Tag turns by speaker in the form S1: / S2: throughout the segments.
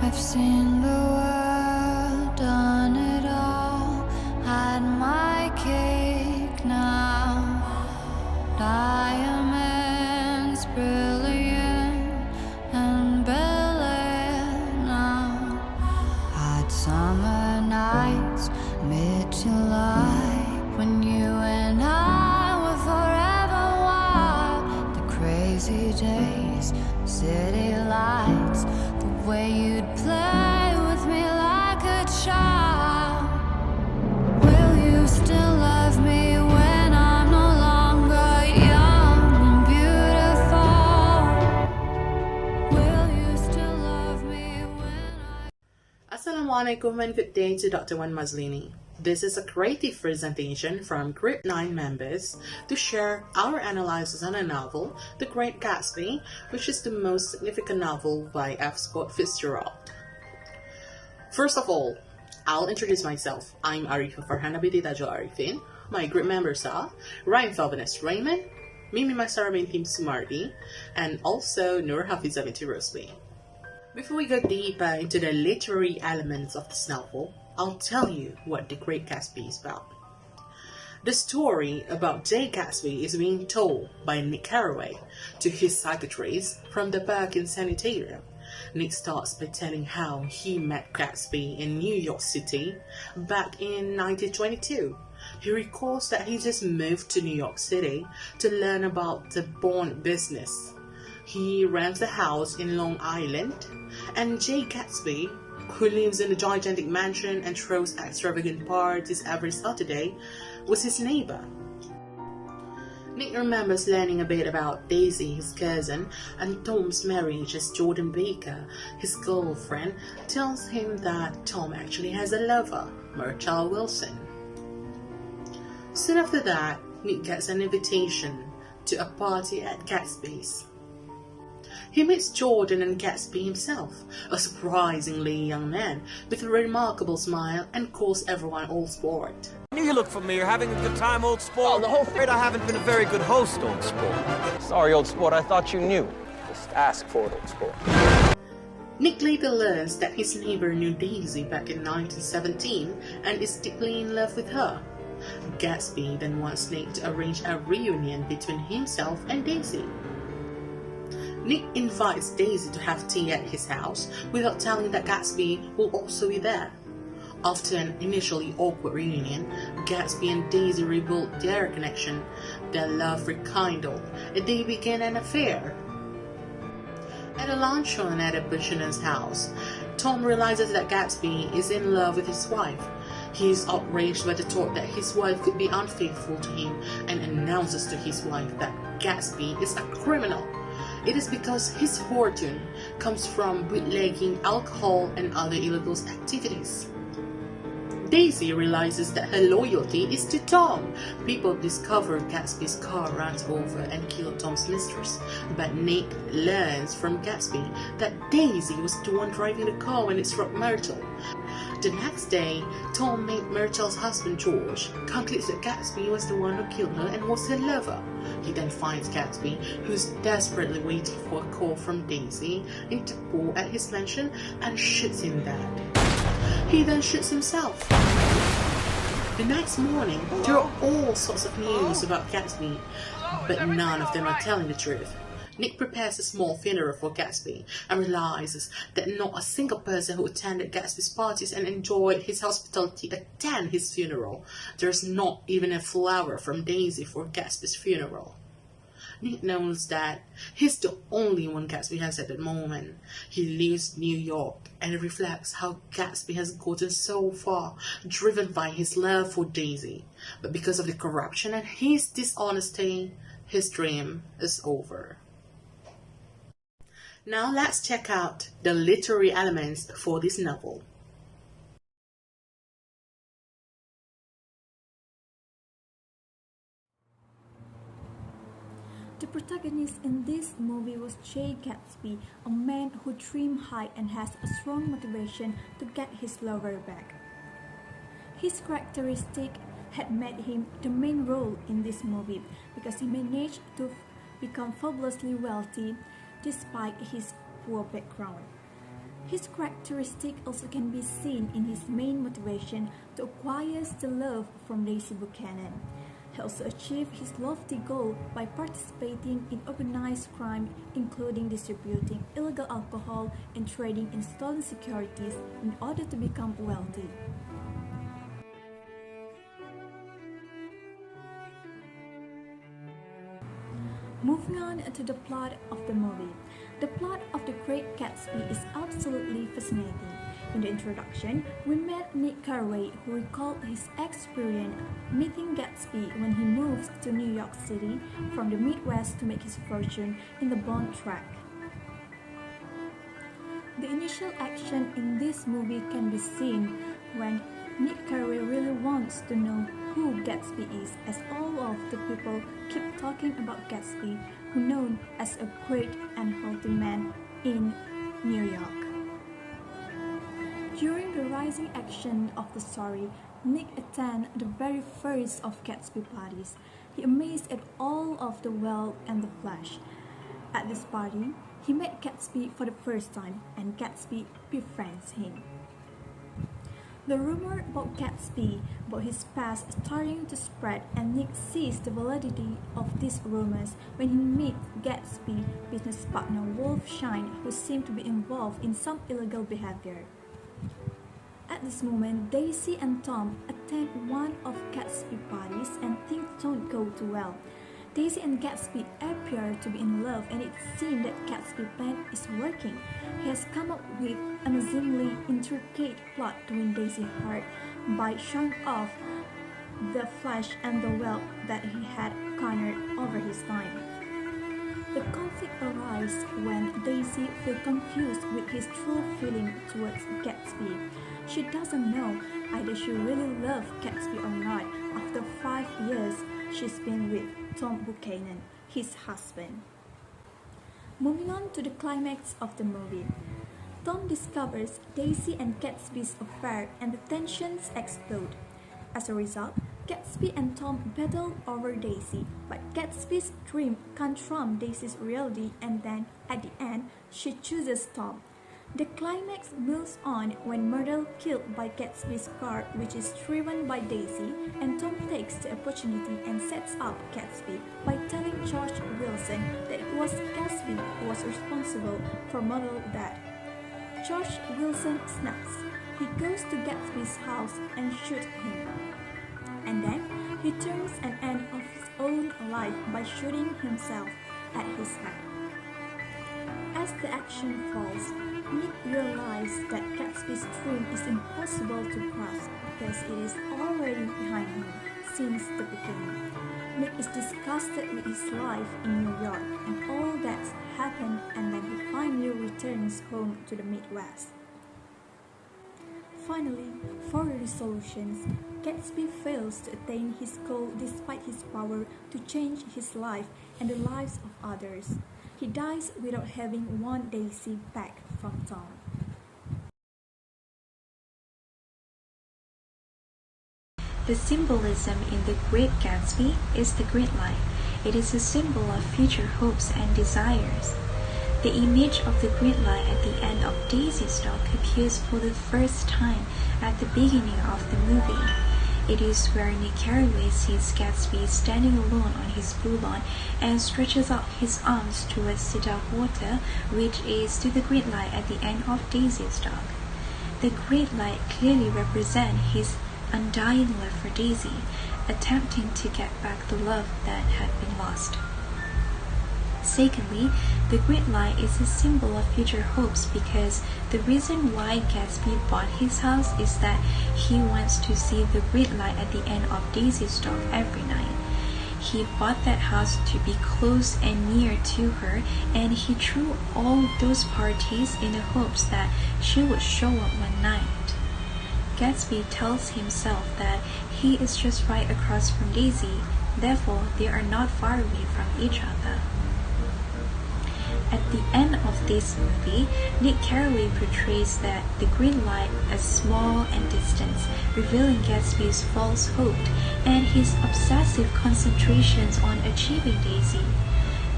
S1: I've seen the world, done it all, had my cake now. Diamonds brilliant and brilliant now. Hot summer nights, mid-July, when you and I were forever wild. The crazy days, city lights, the way you'd play with me like a child. Will you still love me when I'm no longer young and beautiful? Will you still love me when
S2: Assalamualaikum and good day to Dr. Wan Maslini. This is a creative presentation from Group 9 members to share our analysis on a novel, The Great Gatsby, which is the most significant novel by F. Scott Fitzgerald. First of all, I'll introduce myself. I'm Ariffin Farhana Binti Tajul Ariffin. My group members are Felvinus, Raymon, Maisarah Binti Sumardi, and also Hafiza Binti Rusli. Before we go deeper into the literary elements of this novel, I'll tell you what The Great Gatsby is about. The story about J. Gatsby is being told by Nick Carraway to his psychiatrist from the Birkin Sanitarium. Nick starts by telling how he met Gatsby in New York City back in 1922. He recalls that he just moved to New York City to learn about the bond business. He rents a house in Long Island, and J. Gatsby, who lives in a gigantic mansion and throws extravagant parties every Saturday, was his neighbor. Nick remembers learning a bit about Daisy, his cousin, and Tom's marriage as Jordan Baker, his girlfriend, tells him that Tom actually has a lover, Myrtle Wilson. Soon after that, Nick gets an invitation to a party at Gatsby's. He meets Jordan and Gatsby himself, a surprisingly young man with a remarkable smile, and calls everyone old sport.
S3: I knew you looked familiar. Having a good time, old sport?
S4: Oh, the whole thing.
S3: I haven't been a very good host, old sport.
S4: Sorry, old sport, I thought you knew. Just ask for it, old sport.
S2: Nick later learns that his neighbor knew Daisy back in 1917 and is deeply in love with her. Gatsby then wants Nick to arrange a reunion between himself and Daisy. Nick invites Daisy to have tea at his house without telling that Gatsby will also be there. After an initially awkward reunion, Gatsby and Daisy rebuild their connection, their love rekindled, and they begin an affair. At a luncheon at a pensioner's house, Tom realizes that Gatsby is in love with his wife. He is outraged by the thought that his wife could be unfaithful to him and announces to his wife that Gatsby is a criminal. It is because his fortune comes from bootlegging alcohol and other illegal activities. Daisy realizes that her loyalty is to Tom. People discover Gatsby's car runs over and kills Tom's mistress, but Nick learns from Gatsby that Daisy was the one driving the car when it struck Myrtle. The next day, Tom made Myrtle's husband George concludes that Gatsby was the one who killed her and was her lover. He then finds Gatsby, who's desperately waiting for a call from Daisy, in the pool at his mansion and shoots him dead. He then shoots himself. The next morning, there are all sorts of news about Gatsby, but none of them are telling the truth. Nick prepares a small funeral for Gatsby and realizes that not a single person who attended Gatsby's parties and enjoyed his hospitality attend his funeral. There's not even a flower from Daisy for Gatsby's funeral. Nick knows that he's the only one Gatsby has at that moment. He leaves New York and reflects how Gatsby has gotten so far, driven by his love for Daisy. But because of the corruption and his dishonesty, his dream is over. Now let's check out the literary elements for this novel.
S5: The protagonist in this movie was J. Gatsby, a man who dreams high and has a strong motivation to get his lover back. His characteristic had made him the main role in this movie because he managed to become fabulously wealthy despite his poor background. His characteristic also can be seen in his main motivation to acquire the love from Daisy Buchanan. He also achieved his lofty goal by participating in organized crime, including distributing illegal alcohol and trading in stolen securities in order to become wealthy. Moving on to the plot of the movie. The plot of The Great Gatsby is absolutely fascinating. In the introduction, we met Nick Carraway, who recalled his experience meeting Gatsby when he moved to New York City from the Midwest to make his fortune in the bond track. The initial action in this movie can be seen when Nick Carraway really wants to know who Gatsby is, as all of the people keep talking about Gatsby, who known as a great and healthy man in New York. During the rising action of the story, Nick attended the very first of Gatsby parties. He amazed at all of the wealth and the flash. At this party, he met Gatsby for the first time, and Gatsby befriends him. The rumor about Gatsby, about his past, is starting to spread, and Nick sees the validity of these rumors when he meets Gatsby's business partner Wolf Shine, who seemed to be involved in some illegal behavior. At this moment, Daisy and Tom attend one of Gatsby's parties, and things don't go too well. Daisy and Gatsby appear to be in love, and it seems that Gatsby's plan is working. He has come up with an amazingly intricate plot to win Daisy's heart by showing off the flash and the wealth that he had garnered over his time. The conflict arises when Daisy feels confused with his true feeling towards Gatsby. She doesn't know either she really loves Gatsby or not after 5 years she's been with Tom Buchanan, his husband. Moving on to the climax of the movie. Tom discovers Daisy and Gatsby's affair, and the tensions explode. As a result, Gatsby and Tom battle over Daisy, but Gatsby's dream can't trump Daisy's reality, and then, at the end, she chooses Tom. The climax moves on when Myrtle killed by Gatsby's car, which is driven by Daisy, and Tom takes the opportunity and sets up Gatsby by telling George Wilson that it was Gatsby who was responsible for Myrtle's death. George Wilson snaps. He goes to Gatsby's house and shoots him. And then he turns an end of his own life by shooting himself at his head. As the action falls, Nick realizes that Gatsby's dream is impossible to grasp because it is already behind him since the beginning. Nick is disgusted with his life in New York and all that's happened, and then he finally returns home to the Midwest. Finally, for the resolutions, Gatsby fails to attain his goal despite his power to change his life and the lives of others. He dies without having won Daisy back from Tom.
S6: The symbolism in The Great Gatsby is the grid light. It is a symbol of future hopes and desires. The image of the grid light at the end of Daisy's dog appears for the first time at the beginning of the movie. It is where Nick Carraway sees Gatsby standing alone on his blue lawn and stretches out his arms towards the dark water, which is to the grid light at the end of Daisy's dog. The grid light clearly represents his undying love for Daisy, attempting to get back the love that had been lost. Secondly, the grid light is a symbol of future hopes because the reason why Gatsby bought his house is that he wants to see the grid light at the end of Daisy's dog every night. He bought that house to be close and near to her, and he threw all those parties in the hopes that she would show up one night. Gatsby tells himself that he is just right across from Daisy, therefore they are not far away from each other. At the end of this movie, Nick Carraway portrays that the grid light as small and distant, revealing Gatsby's false hope and his obsessive concentrations on achieving Daisy.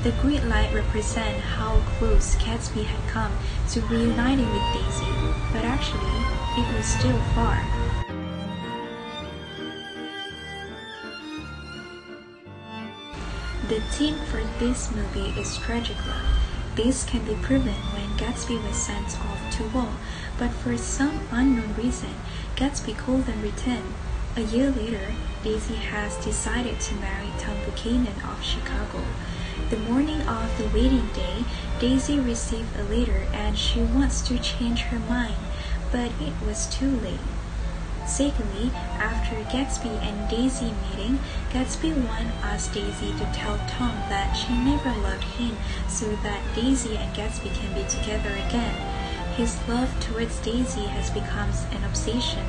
S6: The green light represents how close Gatsby had come to reuniting with Daisy, but actually, it was still far. The theme for this movie is tragic love. This can be proven when Gatsby was sent off to war, but for some unknown reason, Gatsby couldn't return. A year later, Daisy has decided to marry Tom Buchanan of Chicago. The morning of the wedding day, Daisy received a letter and she wants to change her mind, but it was too late. Secondly, after Gatsby and Daisy meeting, Gatsby wants Daisy to tell Tom that she never loved him so that Daisy and Gatsby can be together again. His love towards Daisy has become an obsession,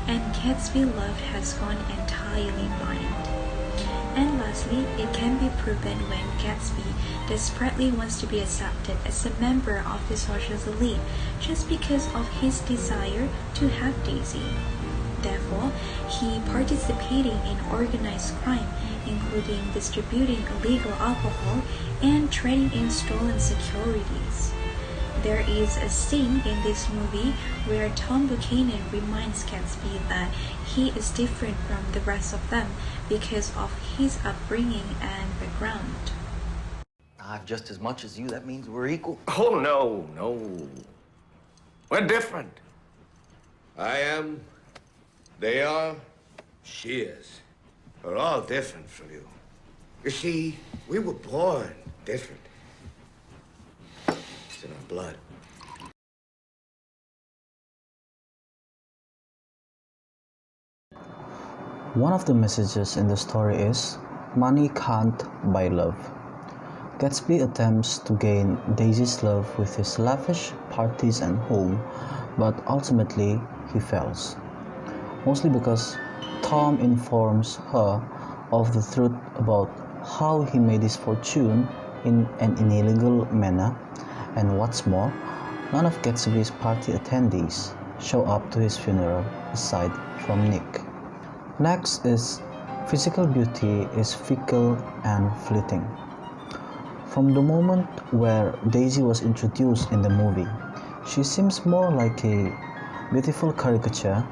S6: and Gatsby's love has gone entirely blind. And lastly, it can be proven when Gatsby desperately wants to be accepted as a member of the social elite just because of his desire to have Daisy. Therefore, he participating in organized crime, including distributing illegal alcohol and trading in stolen securities. There is a scene in this movie where Tom Buchanan reminds Gatsby that he is different from the rest of them because of his upbringing and background.
S4: I've just as much as you. That means we're equal.
S7: Oh, no. We're different. I am, they are, she is. We're all different from you. You see, we were born different. It's in our blood.
S8: One of the messages in the story is, money can't buy love. Gatsby attempts to gain Daisy's love with his lavish parties and home, but ultimately he fails. Mostly because Tom informs her of the truth about how he made his fortune in an illegal manner, and what's more, none of Gatsby's party attendees show up to his funeral aside from Nick. Next is physical beauty is fickle and fleeting. From the moment where Daisy was introduced in the movie, she seems more like a beautiful caricature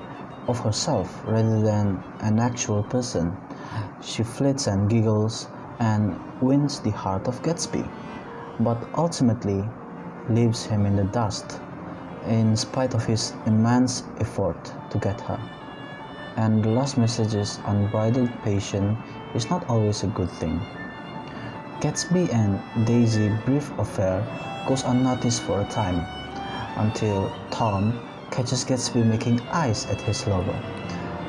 S8: of herself rather than an actual person. She flits and giggles and wins the heart of Gatsby, but ultimately leaves him in the dust in spite of his immense effort to get her. And the last message is unbridled passion is not always a good thing. Gatsby and Daisy's brief affair goes unnoticed for a time, until Tom catches Gatsby making eyes at his lover,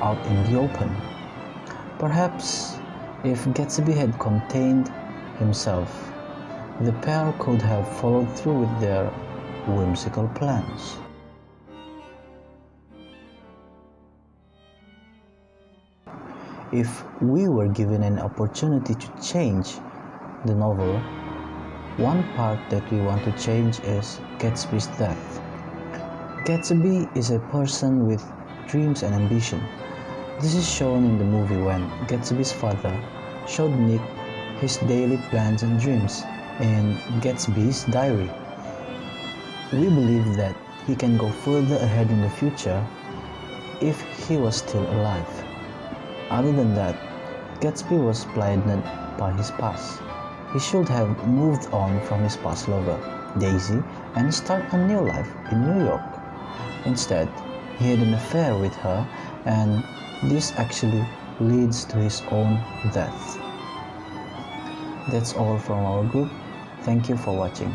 S8: out in the open. Perhaps if Gatsby had contained himself, the pair could have followed through with their whimsical plans. If we were given an opportunity to change the novel, one part that we want to change is Gatsby's death. Gatsby is a person with dreams and ambition. This is shown in the movie when Gatsby's father showed Nick his daily plans and dreams in Gatsby's diary. We believe that he can go further ahead in the future if he was still alive. Other than that, Gatsby was blinded by his past. He should have moved on from his past lover, Daisy, and start a new life in New York. Instead, he had an affair with her, and this actually leads to his own death. That's all from our group. Thank you for watching.